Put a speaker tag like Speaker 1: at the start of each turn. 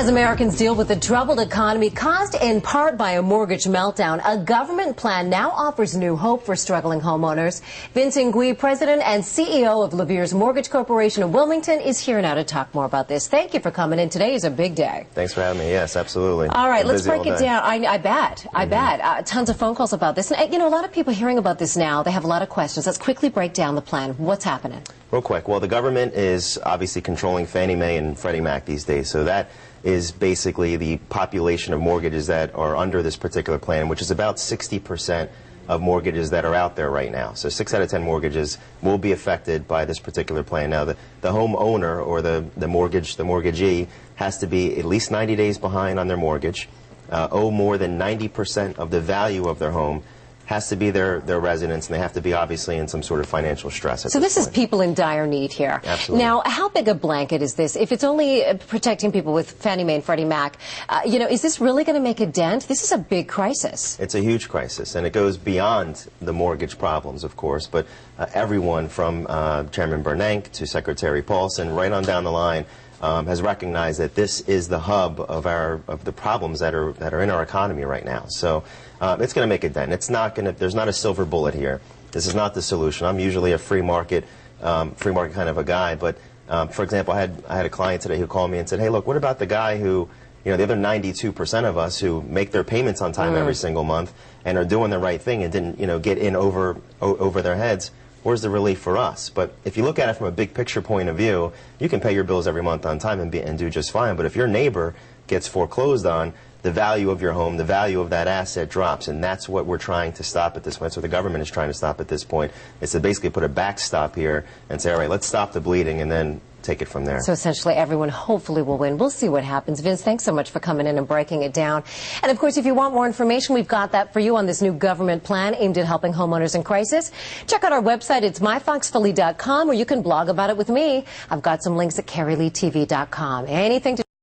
Speaker 1: As Americans deal with the troubled economy caused in part by a mortgage meltdown, a government plan now offers new hope for struggling homeowners. Vince Ngui, president and CEO of Levere's Mortgage Corporation of Wilmington, is here now to talk more about this. Thank you for coming in. Today is a big day.
Speaker 2: Thanks for having me. Yes, absolutely.
Speaker 1: All right, let's break it down. I bet. Tons of phone calls about this. And, you know, a lot of people hearing about this now, they have a lot of questions. Let's quickly break down the plan. What's happening?
Speaker 2: Real quick. Well, the government is obviously controlling Fannie Mae and Freddie Mac these days. So that is basically the population of mortgages that are under this particular plan, which is about 60% of mortgages that are out there right now. So 6 out of 10 mortgages will be affected by this particular plan. Now, the homeowner or the mortgagee has to be at least 90 days behind on their mortgage, owe more than 90% of the value of their home, has to be their residence, and they have to be obviously in some sort of financial stress.
Speaker 1: So this is people in dire need here.
Speaker 2: Absolutely.
Speaker 1: Now, how big a blanket is this? If it's only protecting people with Fannie Mae and Freddie Mac, you know, is this really going to make a dent? This is a big crisis.
Speaker 2: It's a huge crisis, and it goes beyond the mortgage problems, of course, but everyone from Chairman Bernanke to Secretary Paulson, right on down the line, has recognized that this is the hub of the problems that are in our economy right now. So it's going to make a dent. It's not going to. There's not a silver bullet here. This is not the solution. I'm usually a free market kind of a guy. But for example, I had a client today who called me and said, "Hey, look, what about the guy who, you know, the other 92% of us who make their payments on time every single month and are doing the right thing and didn't, you know, get in over their heads? Where's the relief for us?" But if you look at it from a big picture point of view, you can pay your bills every month on time and do just fine. But if your neighbor gets foreclosed on, the value of your home, the value of that asset drops, and that's what we're trying to stop at this point. So the government is trying to stop at this point, is to basically put a backstop here and say, all right, let's stop the bleeding and then take it from there.
Speaker 1: So essentially everyone hopefully will win. We'll see what happens. Vince, thanks so much for coming in and breaking it down. And of course, if you want more information, we've got that for you on this new government plan aimed at helping homeowners in crisis. Check out our website. It's myfoxphilly.com, or you can blog about it with me. I've got some links at CarrieLeeTV.com. Anything to